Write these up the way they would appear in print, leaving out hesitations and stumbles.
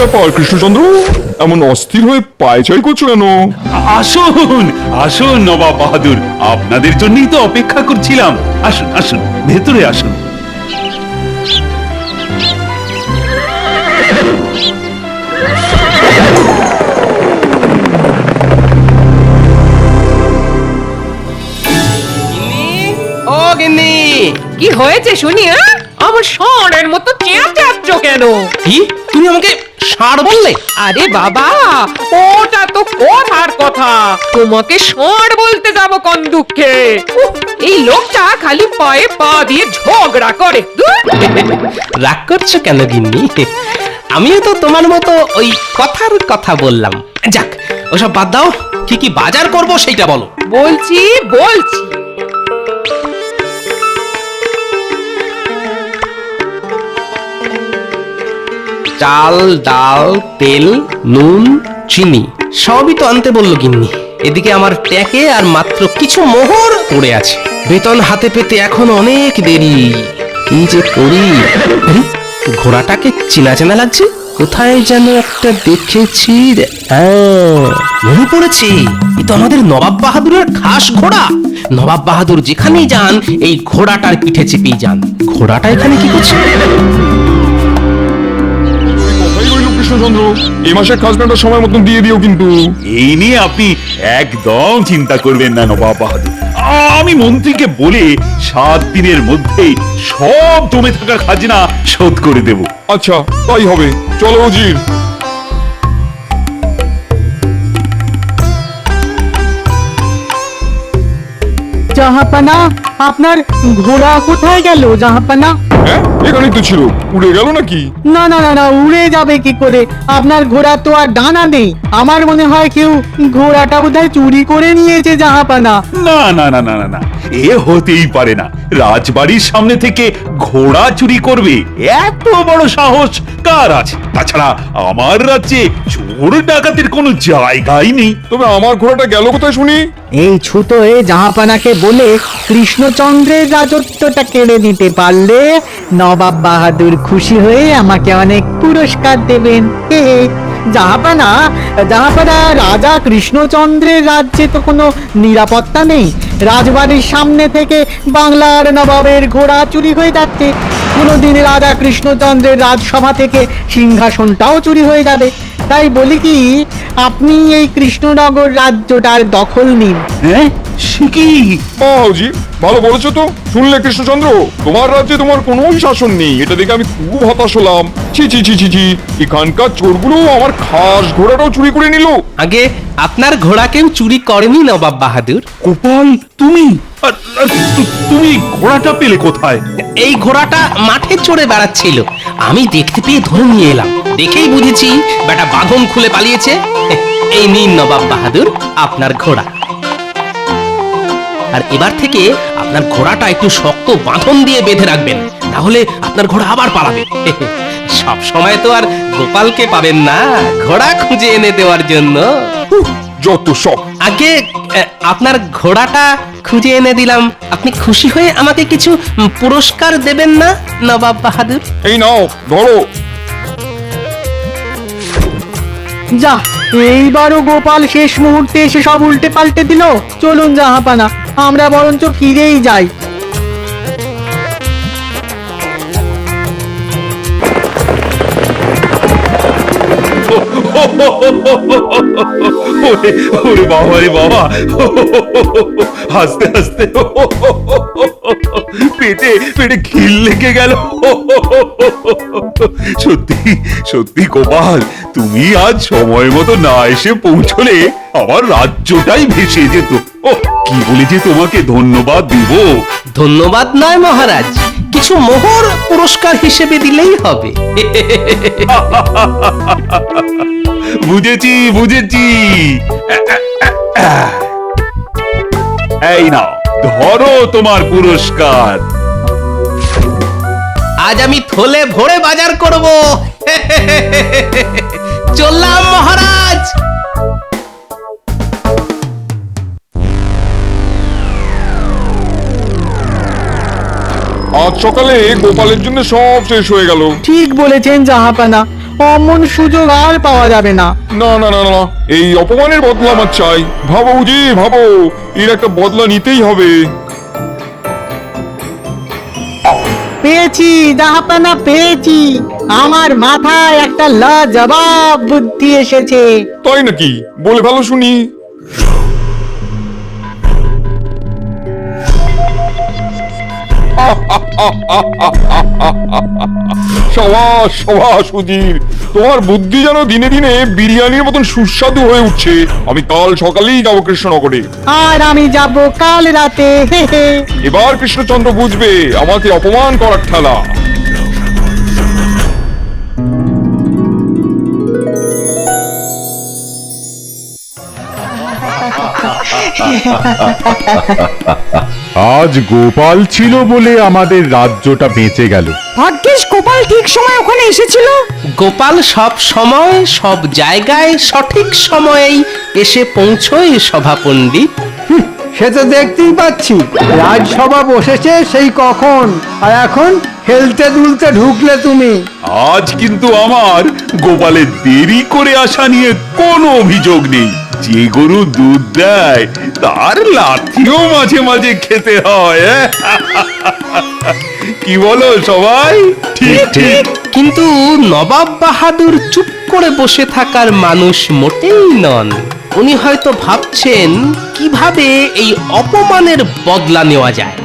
ব্যাপার কৃষ্ণচন্দ্র, এমন অস্থির হয়ে পায়চারি করছো কেন? আসুন আসুন নবাব বাহাদুর, আপনাদের জন্যই তো অপেক্ষা করছিলাম। আসুন আসুন, ভেতরে আসুন। ও গিন্নি, কি হয়েছে শুনি? আমার ষাঁড়ের মতো চেঁচাচ্ছ কেন? কি তুমি আমাকে ষাঁড় বললে? আরে বাবা, ওটা তো কথার কথা। তোমাকে ষাঁড় বলতে যাব কোন দুঃখে? উফ, এই লোকটা খালি পায়ে পা দিয়ে ঝগড়া করে। ধুর! রাগ করছো কেন গিন্নি? আমিও তো তোমার মতো ওই কথার কথা বললাম। যাক, ওসব বাদ দাও, কি কি বাজার করব সেটা বলো। বলছি বলছি চাল, ডাল, তেল, নুন, চিনি সবই তো আনতে বললো গিন্নি। এদিকে আমার ট্যাকে আর মাত্র কিছু মোহর পড়ে আছে। বেতন হাতে পেতে এখন অনেক দেরি। কি যে করি? আরে, ঘোড়াটাকে চেনা চেনা লাগছে। কোথায় যেন একটা দেখেছি। মনে পড়েছে, এ তো আমাদের নবাব বাহাদুরের খাস ঘোড়া। নবাব বাহাদুর যেখানেই যান এই ঘোড়াটার পিঠে চেপেই যান। ঘোড়াটা এখানে কি করছে? কথাই রইল কৃষ্ণচন্দ্র, এই মাসের খাজনাটা সময় মতন দিয়ে দিও কিন্তু। এই নিয়ে আপনি একদম চিন্তা করবেন না নবাব বাহাদুর। আমি মন্ত্রীকে বলে 7 দিনের মধ্যেই সব জমে থাকা খাজনা শোধ করে দেব। আচ্ছা, তাই হবে। চলো উজির। জাহাপানা, আপনার ঘোড়া কোথায় গেল জাহাপানা? হ্যাঁ, এখানেই তো ছিল। উড়ে গেল নাকি? না না না না, উড়ে যাবে কি করে? আপনার ঘোড়া তো আর ডানা নেই। আমার মনে হয় কেউ ঘোড়াটা বোধহয় চুরি করে নিয়েছে জাহাপানা। না না না না না না, এ হতেই পারে না। রাজবাড়ির সামনে থেকে ঘোড়া চুরি করবে এত বড় সাহস কার আছে? তাছাড়া আমার রাজ্যে চোর ডাকাতের কোনো জায়গাই নেই। তবে আমার ঘোড়াটা গেল কোথায় শুনি? এই ছুতোয় জাহাপানাকে বলে কৃষ্ণচন্দ্রের রাজত্বটা কেড়ে নিতে পারলে নবাব বাহাদুর খুশি হয়ে আমাকে অনেক পুরস্কার দেবেন। হে হে। জাহাপানা, জাহাপানা, রাজা কৃষ্ণচন্দ্রের রাজ্যে তো কোনো নিরাপত্তা নেই। রাজবাড়ির সামনে থেকে বাংলার নবাবের ঘোড়া চুরি হয়ে যাচ্ছে। কোনোদিন রাজা কৃষ্ণচন্দ্রের রাজসভা থেকে সিংহাসনটাও চুরি হয়ে যাবে। তাই বলি কি, আপনি এই কৃষ্ণনগর রাজ্যটার দখল নিন। হ্যাঁ, সে কি? জি, ভালো বলেছো তো। শুনলে কৃষ্ণচন্দ্র, তোমার রাজ্যে তোমার কোনো শাসন নেই, এটা দেখে আমি খুব হতাশ হলাম। ছি ছি ছি ছি ছি, এখানকার চোরগুলো আমার খাস ঘোড়াটাও চুরি করে নিল। আগে আপনার ঘোড়া কেউ চুরি করেনি নবাব বাহাদুর। গোপাল, তুমি তুমি ঘোড়াটা পেলে কোথায়? এই ঘোড়াটা মাঠে চড়ে বেড়াচ্ছিল, আমি দেখতে পেয়ে ধরে নিয়ে এলাম। দেখেই বুঝেছি বেটা বাঁধন খুলে পালিয়েছে। এই নিন নবাব বাহাদুর আপনার ঘোড়া। আর এবার থেকে আপনার ঘোড়াটা একটু শক্ত বাঁধন দিয়ে বেঁধে রাখবেন, তাহলে আপনার ঘোড়া আবার পালাবে। সব সময় তো আর গোপালকে পাবেন না ঘোড়া খুঁজে এনে দেওয়ার জন্য। যত সব। আগে আপনার ঘোড়াটা খুঁজে এনে দিলাম, আপনি খুশি হয়ে আমাকে কিছু পুরস্কার দেবেন না নবাব বাহাদুর? এই নাও, ধরো। যা, এইবারও গোপাল শেষ মুহূর্তে এসে সব উল্টে পাল্টে দিল। চলুন জাহাপানা, আমরা বরঞ্চ ফিরেই যাই। ওরে ওরে বাবা রে বাবা, হাসতে হাসতে পেটে পেটে খিল লেগে গেল। সত্যি সত্যি গোপাল, তুমি আজ সময় মতো না এসে পৌঁছলে আমার রাজ্যটাই ভেসে যেত। ও, কি বলে যে তোমাকে ধন্যবাদ দিব। ধন্যবাদ নয় মহারাজ, কিছু মোহর পুরস্কার হিসেবে দিলেই হবে। বুঝেছি বুঝেছি। এই নাও, ধরো তোমার পুরস্কার। আজ আমি থলে ভরে বাজার করব। চললাম মহারাজ। আজ সকালে গোপালের জন্য সব শেষ হয়ে গেল। ঠিক বলেছেন জাহাপানা, অমন সুযোগ আর পাওয়া যাবে না। না না না না, এই অপমানের বদলা আমার চাই। ভাবো জি ভাবো, এর একটা বদলা নিতেই হবে। পেয়েছি জাহাপানা, পেয়েছি। আমার মাথায় একটা লাজবাব বুদ্ধি এসেছে। তাই নাকি? বলে ভালো শুনি। সবাস সবাস উজির, তোমার বুদ্ধি যেন দিনে দিনে বিরিয়ানির মতন সুস্বাদু হয়ে উঠছে। আমি কাল সকালেই যাবো কৃষ্ণনগরে। আর আমি যাব কাল রাতে। হে হে। এবার কৃষ্ণচন্দ্র বুঝবে আমাকে অপমান করার ঠেলা। আজ গোপাল ছিল বলে আমাদের রাজ্যটা বেঁচে গেল। ভাগ্যিস গোপাল ঠিক সময় ওখানে এসেছিল। গোপাল সব সময় সব জায়গায় সঠিক সময়েই এসে পৌঁছয় সভা পণ্ডিত। সে তো দেখতেই পাচ্ছি, রাজসভা বসেছে সেই কখন, আর এখন হেলতে দুলতে ঢুকলে তুমি। আজ কিন্তু আমার গোপালের দেরি করে আসা নিয়ে কোনো অভিযোগ নেই। যে গরু দুধ দেয় তার লাঠিও মাঝে মাঝে খেতে হয়। কি বলো সবাই? ঠিক ঠিক। কিন্তু নবাব বাহাদুর চুপ করে বসে থাকার মানুষ মোটেই নন। উনি হয়তো ভাবছেন কিভাবে এই অপমানের বদলা নেওয়া যায়।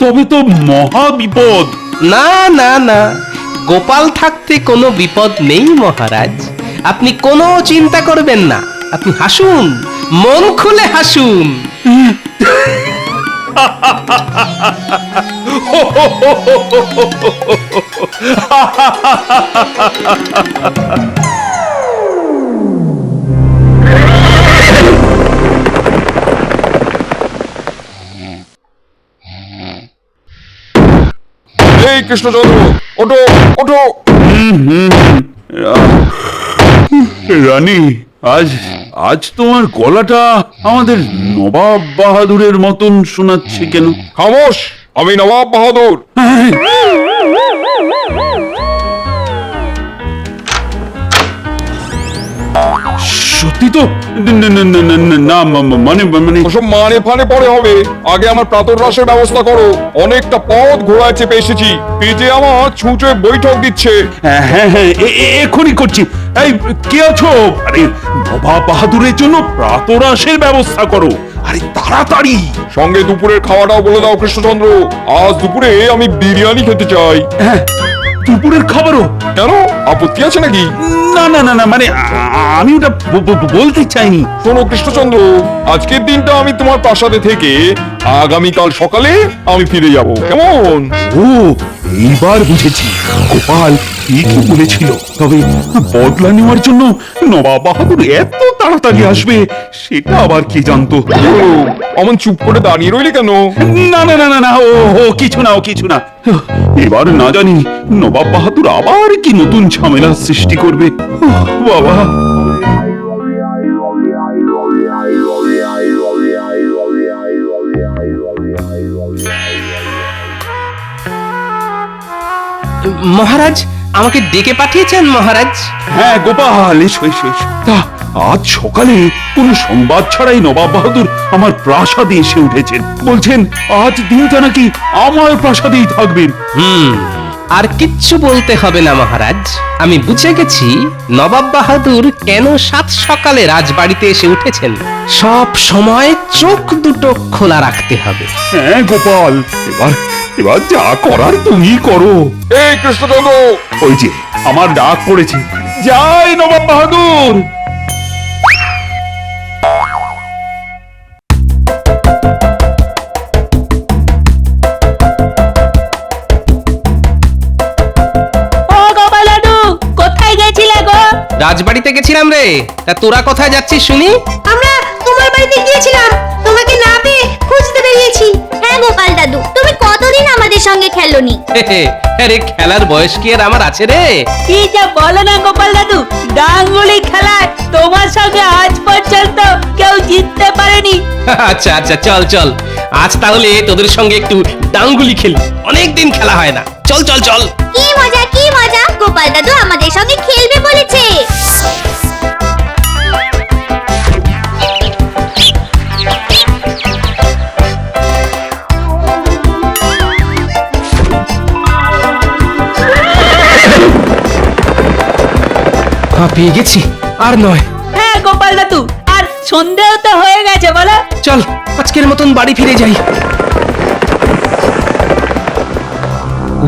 তবে তো মহা বিপদ। না না না, গোপাল থাকতে কোনো বিপদ নেই মহারাজ। আপনি কোনো চিন্তা করবেন না, আপনি হাসুন, মন খুলে হাসুন। এই কৃষ্ণচন্দ্র, ওঠো ওঠো। রানী, আজ আজ তোমার গলাটা আমাদের নবাব বাহাদুরের মতন শোনাচ্ছে কেন? খামোশ, আমি নবাব বাহাদুর। সত্যি তো? না মানে মানে ওসব মানে ফানে পরে হবে। আগে আমার প্রাতরাশের ব্যবস্থা করো। অনেকটা পথ ঘোড়ায় চেপে এসেছি, পেটে আমার ছুঁচে বৈঠক দিচ্ছে। হ্যাঁ হ্যাঁ, এখনই করছি। এই কে আছো? আরে নবাব বাহাদুরের জন্য প্রাতরাশের ব্যবস্থা করো, আরে তাড়াতাড়ি। সঙ্গে দুপুরের খাওয়াটাও বলে দাও কৃষ্ণচন্দ্র। আজ দুপুরে আমি বিরিয়ানি খেতে চাই। হ্যাঁ, দুপুরের খাবারও? কেন, আপত্তি আছে নাকি? না না না না, মানে আমি ওটা বলতে চাইনি। শোনো কৃষ্ণচন্দ্র, আজকের দিনটা আমি তোমার প্রাসাদে থেকে আগামীকাল সকালে আমি ফিরে যাব, কেমন? ও, এইবার বুঝেছি। গোপাল ঠিকই বলেছিল। তবে বদলা নেওয়ার জন্য নবাব বাহাদুর এত তাড়াতাড়ি আসবে সেটা আবার কে জানতো? কি হলো, অমন চুপ করে দাঁড়িয়ে রইলে কেন? না না না না না, ও কিছু না, ও কিছু না। এবার না জানি নবাব বাহাদুর আবার কি নতুন ঝামেলার সৃষ্টি করবে। বাবা। মহারাজ, আমাকে ডেকে পাঠিয়েছেন মহারাজ? হ্যাঁ গোপাল, এসো এসো এসো। তা আজ সকালে কোন সংবাদ ছাড়াই নবাব বাহাদুর আমার প্রাসাদে এসে উঠেছেন। বলছেন আজ দিনটা নাকি আমার প্রাসাদেই থাকবেন। আর কিচ্ছু বলতে হবে না মহারাজ, আমি বুঝে গেছি নবাব বাহাদুর কেন সাত সকালে রাজবাড়িতে এসে উঠেছেন। সব সময় চোখ দুটো খোলা রাখতে হবে। হ্যাঁ গোপাল, এবার এবার যা করার তুমি করো। এই কৃষ্ণচন্দ্র, ওই যে আমার ডাক পড়েছে, যাই নবাব বাহাদুর। রাজবাড়িতে গেছিলাম রে। তা তোরা কোথায় যাচ্ছিস শুনি? আমরা তোমার বাড়িতে গিয়েছিলাম, তোমাকে না পেয়ে খুঁজতে বেরিয়েছি। হ্যাঁ গোপাল দাদু, তুমি কতদিন আমাদের সঙ্গে খেলোনি? আরে খেলার বয়স কি আর আমার আছে রে? কি যা বলো না গোপাল দাদু, ডাঙ্গুলি খেলায় তোমার সঙ্গে আজ পর্যন্ত কেউ জিততে পারেনি। আচ্ছা আচ্ছা, চল চল, আজ তাহলে তোদের সঙ্গে একটু ডাঙ্গুলি খেলি। অনেকদিন খেলা হয় না, চল চল চল। কি মজা কি মজা! গোপাল দাদু আমাদের সঙ্গে খেলবে বলেছে। পেয়ে গেছি, আর নয়। হ্যাঁ গোপাল দাদু, আর সন্দেহ তো হয়ে গেছে বলো। চল আজকের মতন বাড়ি ফিরে যাই।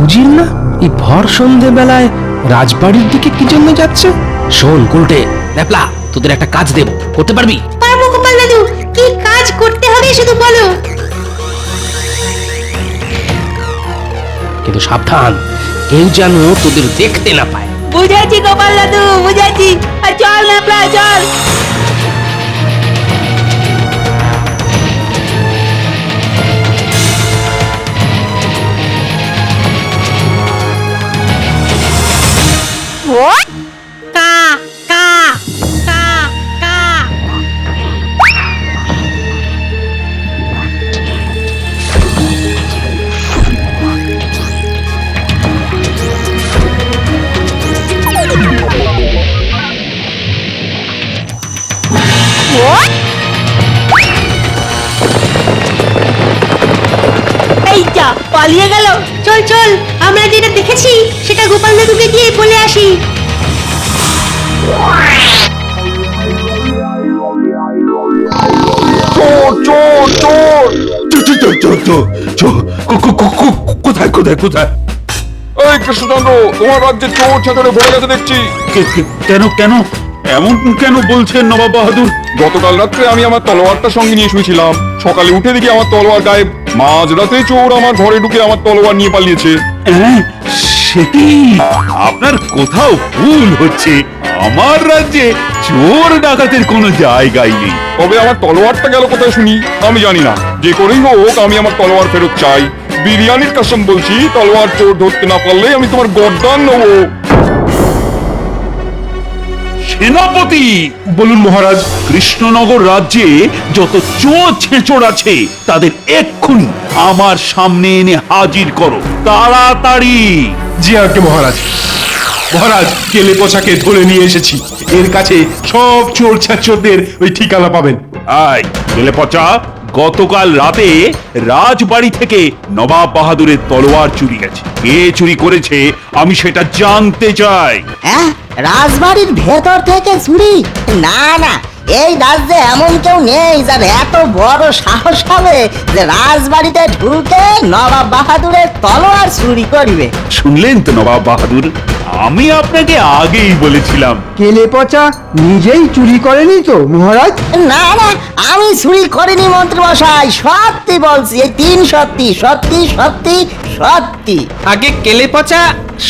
উজির না এই ভর সন্ধে বেলায় রাজবাড়ির দিকে কি জন্য যাচ্ছে? শোন গুলটে, ন্যাপলা, তোদের একটা কাজ দেব, করতে পারবি? পারবো গোপাল দাদু, কি কাজ করতে হবে শুধু বলো। কিন্তু সাবধান, কেউ যেন তোদের দেখতে না পায়। বুঝেছি গোপাল দাদু, বুঝেছি। আর চল ন্যাপলা, চল। কা কা কা কা। এই যা, পালিয়ে গেল। চল চল, আমরা যেটা দেখেছি সেটা গোপাল দাদুকে গিয়ে বলে আসি। চোর চোর চোর! কোথায় কোথায় কোথায়? এই কৃষ্ণচন্দ্র, তোমার রাজ্যে চোর ছাতরে ভরে গেছে দেখছি। কেন কেন এমন কেন বলছেন নবাব বাহাদুর? গতকাল রাত্রে আমি আমার তলোয়ারটা সঙ্গে নিয়ে শুয়েছিলাম, সকালে উঠে দেখি আমার তলোয়ার গায়েব। মাঝরাতে চোর আমার ঘরে ঢুকে আমার তলোয়ার নিয়ে পালিয়েছে। হ্যাঁ, সে কি? আপনার কোথাও ভুল হচ্ছে। আমার রাজ্যে চোর ডাকাতের কোনো জায়গাই নেই। তবে আমার তলোয়ারটা গেল কোথায় শুনি? আমি জানি না। যে করেই হোক আমি আমার তলোয়ার ফেরত চাই। বিরিয়ানির কসম বলছি, তলোয়ার চোর ধরতে না পারলে আমি তোমার গর্দান নেবো। সেনাপতি! বলুন মহারাজ। কৃষ্ণনগর রাজ্যে যত চোর ছেঁচড় আছে তাদের এক্ষুনি আমার সামনে এনে হাজির করো, তাড়াতাড়ি। জি আজ্ঞে মহারাজ। মহারাজ, কেলে পচাকে ধরে নিয়ে এসেছি। এর কাছে সব চোর ছাচরদের ওই ঠিকানা পাবেন। আয় গেলে পচা, গতকাল রাতে রাজবাড়ি থেকে নবাব বাহাদুরের তলোয়ার চুরি গেছে। কে চুরি করেছে আমি সেটা জানতে চাই। হ্যাঁ, রাজবাড়ির ভেতর থেকে চুরি? না না, এই রাজ্যে এমন কেউ নেই যার এত বড় সাহস হবে যে রাজবাড়িতে ঢুকে নবাব বাহাদুরের তলোয়ার চুরি করবে। শুনলেন তো নবাব বাহাদুর, আমি আপনাকে আগেই বলেছিলাম। কেলে পচা নিজেই চুরি করেনি তো মহারাজ? না না, আমি চুরি করিনি মন্ত্রী মশাই, সত্যি বলছি। এই 3 সত্যি সত্যি সত্যি সত্যি। আগে কেলে পচা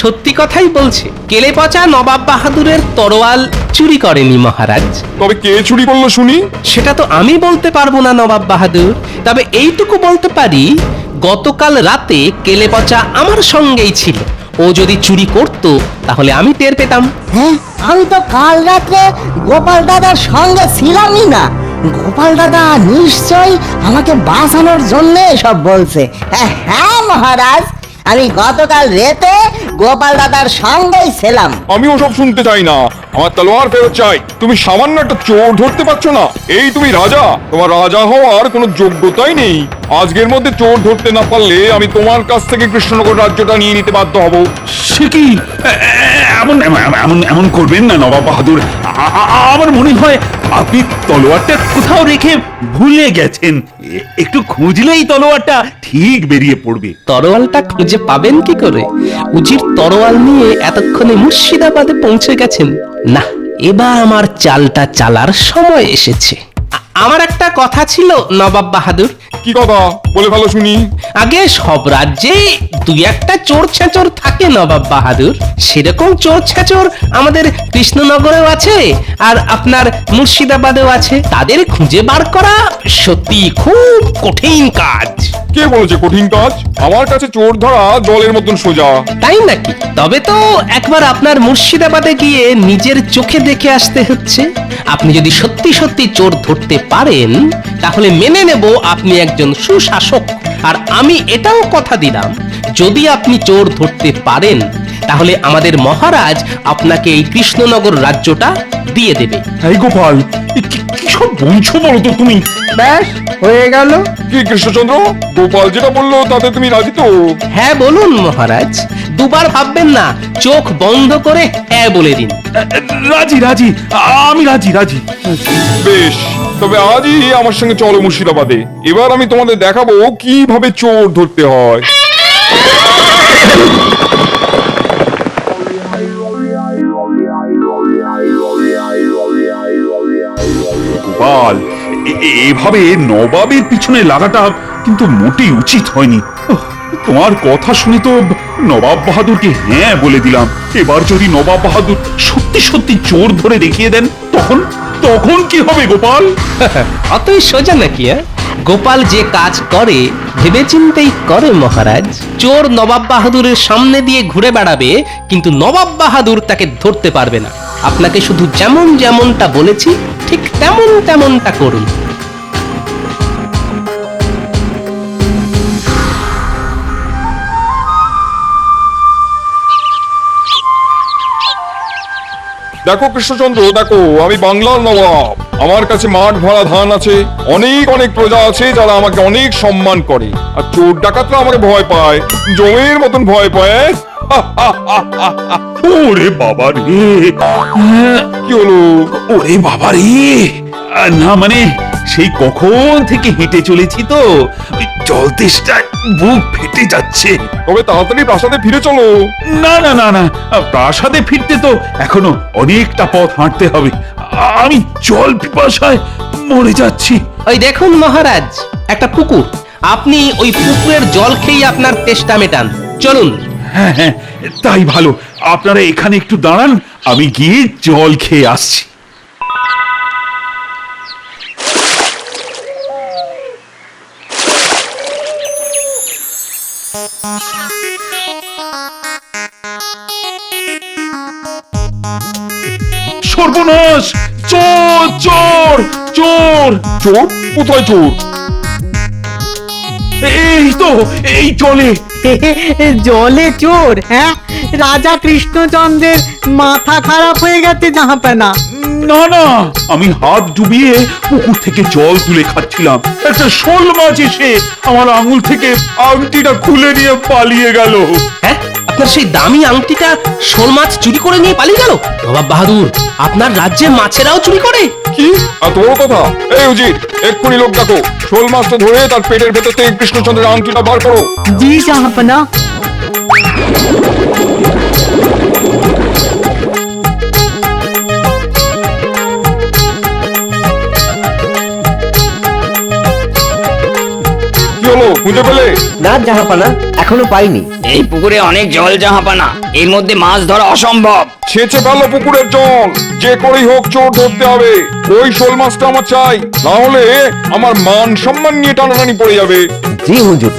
সত্যি কথাই বলছে। কেলে পচা নবাব বাহাদুরের তরোয়াল চুরি করেনি মহারাজ। তবে কে চুরি করলো শুনি? সেটা তো আমি বলতে পারবো না নবাব বাহাদুর, তবে এইটুকু বলতে পারি, গতকাল রাতে কেলে পচা আমার সঙ্গেই ছিল। ও যদি চুরি করত তাহলে আমি টের পেতাম। হ্যাঁ, আমি তো কাল রাত্রে গোপাল দাদার সঙ্গে ছিলামই না। গোপাল দাদা নিশ্চয়ই আমাকে বাঁচানোর জন্য সব বলছে। হ্যাঁ মহারাজ, আমি গতকাল রাতে গোপাল দাদার সঙ্গেই ছিলাম। আমি ওসব শুনতে চাই না, আমার তলোয়ার ফেরত চাই। তুমি সামান্য একটা চোর ধরতে পারছো না? এই তুমি রাজা, তোমার রাজা হওয়ার কোনো যোগ্যতাই নেই। আজকের মধ্যে চোর ধরতে না পারলে আমি তোমার কাছ থেকে কৃষ্ণনগর রাজ্যটা নিয়ে নিতে বাধ্য হব। সে কি? এমন এমন এমন করবেন না নবাব বাহাদুর। আমার মনে হয় আপনি তলোয়ারটা কোথাও রেখে ভুলে গেছেন। একটু খুঁজলেই তলোয়ারটা ঠিক বেরিয়ে পড়বে। তরোয়ালটা খুঁজে পাবেন কি করে? উজির তরোয়াল নিয়ে এতক্ষণে মুর্শিদাবাদে পৌঁছে গেছেন। না, এবার আমার চালটা চালার সময় এসেছে। আমার একটা কথা ছিল নবাব বাহাদুর। কি কথা? বলে ভালো শুনি। আগে সব রাজ্যে দুই একটা চোর ছেঁচড় থাকে নবাব বাহাদুর। সেরকম চোর ছেঁচড় আমাদের কৃষ্ণনগরেও আছে, আর আপনার মুর্শিদাবাদেও আছে। তাদের খুঁজে বার করা সত্যি খুব কঠিন কাজ। কে বলেছে কঠিন কাজ? আমার কাছে চোর ধরা জলের মতন সোজা। তাই নাকি? তবে তো একবার আপনার মুর্শিদাবাদে গিয়ে নিজের চোখে দেখে আসতে হচ্ছে। আপনি যদি সত্যি সত্যি চোর ধরতে পারেন তাহলে মেনে নেব আপনি একজন সুশাসক। আর আমি এটাও কথা দিলাম, যদি আপনি চোর ধরতে পারেন তাহলে আমাদের মহারাজ আপনাকে এই কৃষ্ণনগর রাজ্যটা দিয়ে দেবে। এই গোপাল, কি সব বলছো বলো তো তুমি? ব্যাস হয়ে গেল। কি কৃষ্ণচন্দ্র, গোপাল যেটা বললো তাতে তুমি রাজি তো? হ্যাঁ বলুন মহারাজ, দুবার ভাববেন না, চোখ বন্ধ করে হ্যাঁ বলে দিন। রাজি রাজি, আমি রাজি রাজি। বেশ, তবে আজই আমার সঙ্গে চলো মুর্শিদাবাদে। এবার আমি তোমাদের দেখাবো কিভাবে চোর ধরতে হয়। গোপাল, এভাবে নবাবের পিছনে লাগাটা কিন্তু মোটেই উচিত হয়নি। তোমার কথা শুনে তো নবাব বাহাদুরকে হ্যাঁ বলে দিলাম। এবার যদি নবাব বাহাদুর সত্যি সত্যি চোর ধরে দেখিয়ে দেন, তখন তখন কি হবে গোপাল? অতই সোজা নাকি? গোপাল যে কাজ করে ভেবেচিন্তেই করে মহারাজ। চোর নবাব বাহাদুরের সামনে দিয়ে ঘুরে বেড়াবে, কিন্তু নবাব বাহাদুর তাকে ধরতে পারবে না। আপনাকে শুধু যেমন যেমনটা বলেছি ঠিক তেমন তেমনটা করুন। দেখো কৃষ্ণচন্দ্র, দেখো আমি বাংলার নবাব। আমার কাছে মাঠ ভরা ধান আছে, অনেক অনেক প্রজা আছে যারা আমাকে অনেক সম্মান করে। আর চোর ডাকাতরা আমাকে ভয় পায়, জমের মতন ভয় পায়। ওরে বাবা রে! কি হলো? ওরে বাবা রে! না মানে সেই কখন থেকে হেঁটে চলেছি তো, ওই জল তেষ্টায় বুক ফেটে যাচ্ছে। তবে তাড়াতাড়ি প্রাসাদে ফিরে চলো। না না না না, প্রাসাদে ফিরতে তো এখনো অনেকটা পথ হাঁটতে হবে। আমি জল পিপাসায় মরে যাচ্ছি। ওই দেখুন মহারাজ, একটা পুকুর। আপনি ওই পুকুরের জল খেয়ে আপনার তেষ্টা মেটান। চলুন। হ্যাঁ হ্যাঁ, তাই ভালো। আপনারা এখানে একটু দাঁড়ান, আমি গিয়ে জল খেয়ে আসছি। সর্বনাশ! চোর চোর চোর! চোর? কোথায় চোর? এই তো, এই জলে। জলে চোর? হ্যাঁ, রাজা কৃষ্ণচন্দ্রের মাথা খারাপ হয়ে গেছে জাহাপানা। না না, আমি হাত ডুবিয়ে পুকুর থেকে জল তুলে খাচ্ছিলাম, একটা শোল মাছ এসে আমার আঙুল থেকে আংটিটা খুলে নিয়ে পালিয়ে গেল। হ্যাঁ, আপনার সেই দামি আংটিটা শোল মাছ চুরি করে নিয়ে পালিয়ে গেল? নবাব বাহাদুর, আপনার রাজ্যে মাছেরাও চুরি করে? কি এত বড় কথা? এই উজির, এক্ষুনি লোক ডাকো, শোল মাছটা ধরে তার পেটের ভেতর থেকে কৃষ্ণচন্দ্রের আংটিটা বার করো। জি জাহাপানা। কি হলো, খুঁজে পেলে? না জাহাপানা, এখনো পাইনি। এই পুকুরে অনেক জল জাহাপানা, এর মধ্যে মাছ ধরা অসম্ভব। ছেঁচে ফেলো পুকুরের জল, যে করেই হোক চোর ধরতে হবে। ওই শোল মাছটা আমার চাই, না হলে আমার মান সম্মান নিয়ে টানাটানি পড়ে যাবে। জি হুজুর।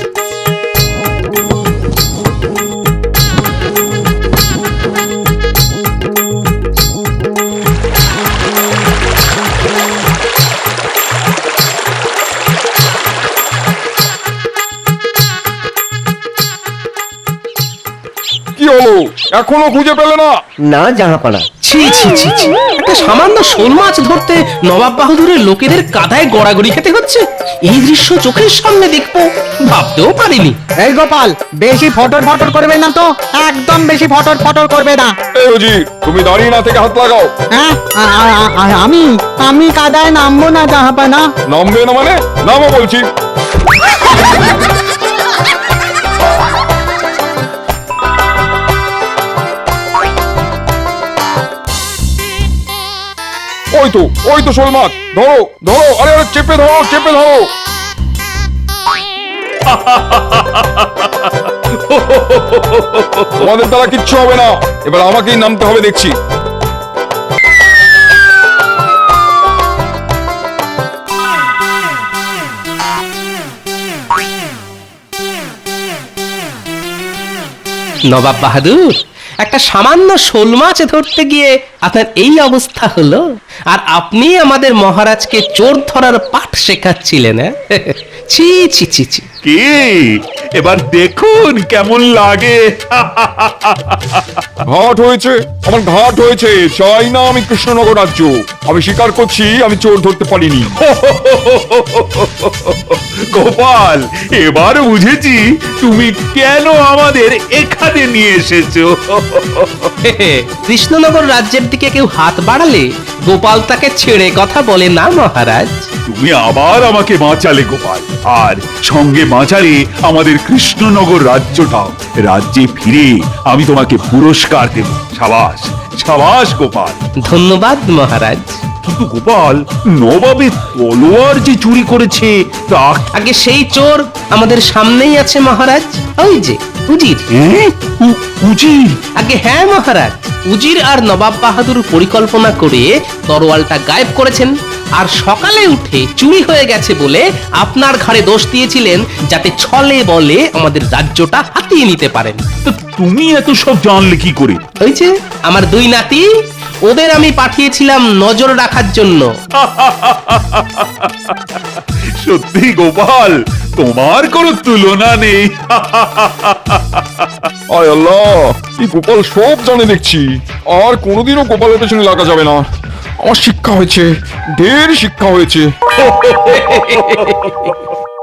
কি হলো, এখনো খুঁজে পেলে না? না জাহাপানা। ছি ছি ছি ছি, একটা সামান্য শোল মাছ ধরতে নবাব বাহাদুরের লোকেদের কাদায় গড়াগড়ি খেতে হচ্ছে। এই দৃশ্য চোখের সামনে দেখবো ভাবতেও পারিনি। এই গোপাল, বেশি ফটর ফটর করবে না তো, একদম বেশি ফটর ফটর করবে না। এই উজির, তুমি দাঁড়িয়ে না থেকে হাত লাগাও। হ্যাঁ, আমি কাদায় নামবো না জাহাপানা। নামবে না মানে? নামো বলছি। ওই তো শোল মাছ, ধরো ধরো, আরে আরে চেপে ধরো, চেপে ধরো। তোমাদের দ্বারা কিচ্ছু হবে না, এবার আমাকেই নামতে হবে দেখছি। নবাব বাহাদুর, একটা সামান্য শোল মাছ ধরতে গিয়ে আপনার এই অবস্থা হলো আর আপনি আমাদের মহারাজকে চোর ধরার পাঠ শেখাচ্ছিলেন, হ্যাঁ? ছি ছি ছি ছি। কি এবার দেখুন কেমন লাগে। ঘাট হয়েছে, আমার ঘাট হয়েছে। চাই না আমি কৃষ্ণনগর রাজ্য। আমি স্বীকার করছি আমি চোর ধরতে পারিনি। গোপাল, এবার বুঝেছি তুমি কেন আমাদের এখানে নিয়ে এসেছো। কৃষ্ণনগর রাজ্যের দিকে কেউ হাত বাড়ালে গোপাল তাকে ছেড়ে কথা বলে না মহারাজ। তুমি আবার আমাকে বাঁচালে গোপাল, আর সঙ্গে বাঁচালে আমাদের কৃষ্ণনগর রাজ্যটাও। রাজ্যে ফিরে আমি তোমাকে পুরস্কার দেব। সাবাস সাবাস গোপাল। ধন্যবাদ মহারাজ। কিন্তু গোপাল, নবাবের তলোয়ার যে চুরি করেছে তা আগে সেই চোর আমাদের সামনেই আছে মহারাজ, ওই যে উজির। উজির? আগে হ্যাঁ মহারাজ, উজির আর নবাব বাহাদুর পরিকল্পনা করে তরোয়ালটা গায়েব করেছেন, আর সকালে উঠে চুরি হয়ে গেছে বলে আপনার ঘাড়ে দোষ দিয়েছিলেন, যাতে ছলে বলে আমাদের রাজ্যটা হাতিয়ে নিতে পারেন। তো তুমি এত সব জানলে কি করে? ওই যে আমার দুই নাতি, ওদের আমি পাঠিয়েছিলাম নজর রাখার জন্য। সত্যি গোপাল, তোমার কোনো তুলনা নেই। আয় আল্লাহ, এই গোপাল সব জানে দেখছি। আর কোনোদিনও গোপালের পেছনে লাগা যাবে না। আমার শিক্ষা হয়েছে, ঢের শিক্ষা হয়েছে।